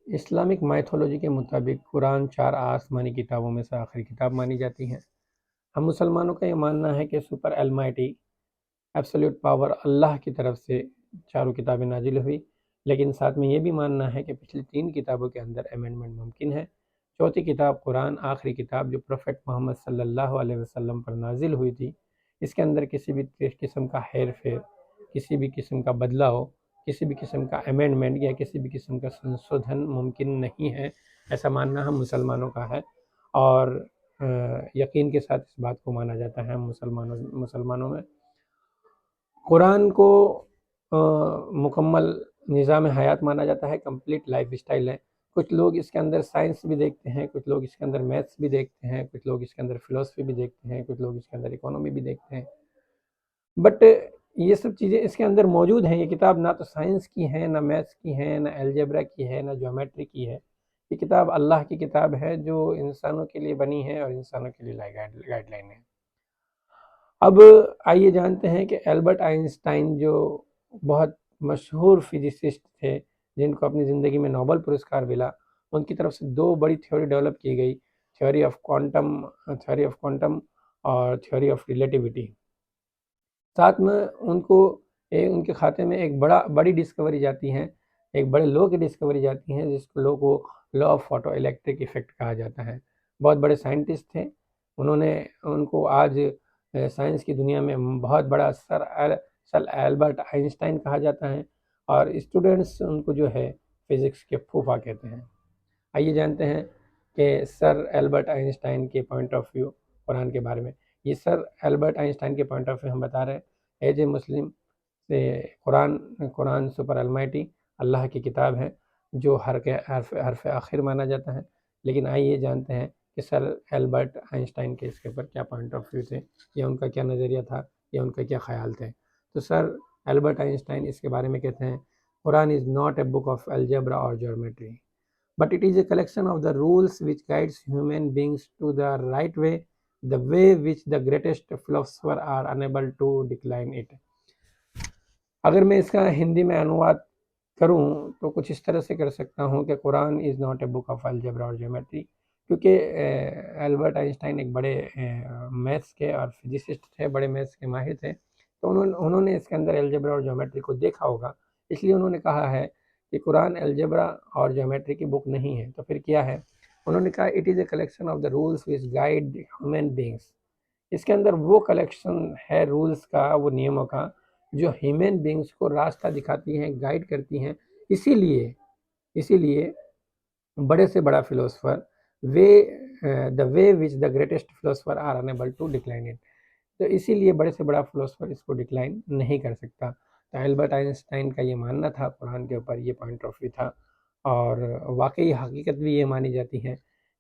Islamic mythology کے مطابق قرآن 4 آسمانی کتابوں میں سے آخری کتاب مانی جاتی ہے۔ ہم مسلمانوں کا یہ ماننا ہے کہ سپر المائٹی ایبسلیوٹ پاور اللہ کی طرف سے چاروں کتابیں نازل ہوئی، لیکن ساتھ میں یہ بھی ماننا ہے کہ پچھلی 3 کتابوں کے اندر امینڈمنٹ ممکن ہے۔ چوتھی کتاب قرآن، آخری کتاب جو پروفیٹ محمد صلی اللہ علیہ وسلم پر نازل ہوئی تھی، اس کے اندر کسی بھی قسم کا ہیر پھیر، کسی بھی قسم کا بدلاؤ، کسی بھی قسم کا امینڈمنٹ یا کسی بھی قسم کا سنشودھن ممکن نہیں ہے، ایسا ماننا ہم مسلمانوں کا ہے، اور یقین کے ساتھ اس بات کو مانا جاتا ہے ہم مسلمانوں میں۔ قرآن کو مکمل نظام حیات مانا جاتا ہے، کمپلیٹ لائف اسٹائل ہے۔ کچھ لوگ اس کے اندر سائنس بھی دیکھتے ہیں، کچھ لوگ اس کے اندر میتھس بھی دیکھتے ہیں، کچھ لوگ اس کے اندر فلسفی بھی دیکھتے ہیں، کچھ لوگ اس کے اندر اکانومی بھی دیکھتے ہیں، بٹ یہ سب چیزیں اس کے اندر موجود ہیں۔ یہ کتاب نہ تو سائنس کی ہے، نہ میتھس کی ہے، نہ الجبرا کی ہے، نہ جیومیٹری کی ہے۔ یہ کتاب اللہ کی کتاب ہے جو انسانوں کے لیے بنی ہے اور انسانوں کے لیے گائیڈ لائن ہے۔ اب آئیے جانتے ہیں کہ البرٹ آئنسٹائن جو بہت مشہور فزسسٹ تھے، جن کو اپنی زندگی میں نوبل پرسکار ملا، ان کی طرف سے 2 بڑی تھیوری ڈیولپ کی گئی، تھیوری آف کوانٹم اور تھیوری آف ریلیٹیوٹی۔ ساتھ میں ان کے کھاتے میں ایک بڑی ڈسکوری جاتی ہے، ایک بڑے لو کی ڈسکوری جاتی ہے، جس لو کو law of photo electric effect کہا جاتا ہے۔ بہت بڑے سائنٹسٹ تھے، ان کو آج سائنس کی دنیا میں بہت بڑا سر البرٹ آئنسٹائن کہا جاتا ہے، اور اسٹوڈنٹس ان کو جو ہے فزکس کے پھوپھا کہتے ہیں۔ آئیے جانتے ہیں کہ سر البرٹ آئنسٹائن کے پوائنٹ آف ویو قرآن کے بارے میں۔ یہ سر البرٹ آئنسٹائن کے پوائنٹ آف ویو ہم بتا رہے ہیں۔ ایج اے مسلم سے قرآن سپر المائٹی اللہ کی کتاب ہے جو حرف آخر مانا جاتا ہے، لیکن آئیے جانتے ہیں کہ سر البرٹ آئنسٹائن کے اس کے اوپر کیا پوائنٹ آف ویو تھے، یا ان کا کیا نظریہ تھا، یا ان کا کیا خیال تھے۔ تو سر البرٹ آئنسٹائن اس کے بارے میں کہتے ہیں، قرآن is not a book of algebra or geometry, but it is a collection of the rules which guides human beings to the right way, the way which the greatest philosophers are unable to decline it۔ اگر میں اس کا ہندی میں انواد کروں تو کچھ اس طرح سے کر سکتا ہوں کہ Quran is not a book of algebra اور جیومیٹری، کیونکہ البرٹ آئنسٹائن ایک بڑے میتھس کے اور فزسسٹ تھے، بڑے میتھس کے ماہر تھے، تو انہوں نے اس کے اندر الجبرا اور جیومیٹری کو دیکھا ہوگا، اس لیے انہوں نے کہا ہے کہ قرآن الجبرا اور جیومیٹری کی بک نہیں ہے۔ تو پھر کیا ہے؟ انہوں نے کہا it is a collection of the rules which guide human beings. اس کے اندر وہ کلیکشن ہے رولس کا، وہ نیموں کا، جو ہیومن بینگس کو راستہ دکھاتی ہیں، گائیڈ کرتی ہیں۔ اسی لیے بڑے سے بڑا philosopher the way which the greatest philosopher are unable to decline it, تو اسی لیے بڑے سے بڑا فلسفر اس کو ڈکلائن نہیں کر سکتا۔ تو البرٹ آئنسٹائن کا یہ ماننا تھا، قرآن کے اوپر یہ پوائنٹ آف ویو تھا، اور واقعی حقیقت بھی یہ مانی جاتی ہے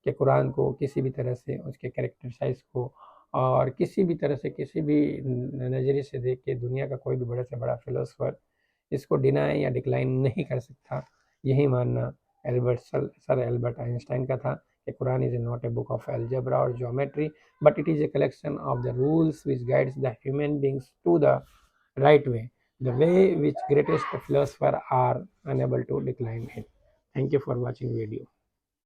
کہ قرآن کو کسی بھی طرح سے اس کے کریکٹر سائز کو اور کسی بھی طرح سے کسی بھی نظریے سے دیکھ کے دنیا کا کوئی بھی بڑے سے بڑا فلسفر اس کو ڈینائی یا ڈکلائن نہیں کر سکتا۔ یہی ماننا سر البرٹ آئنسٹائن کا تھا کہ قرآن is not a book of algebra or geometry, but it is a collection of the rules which guides the human beings to the right way, the way which greatest philosophers are unable to decline it۔ Thank you for watching video.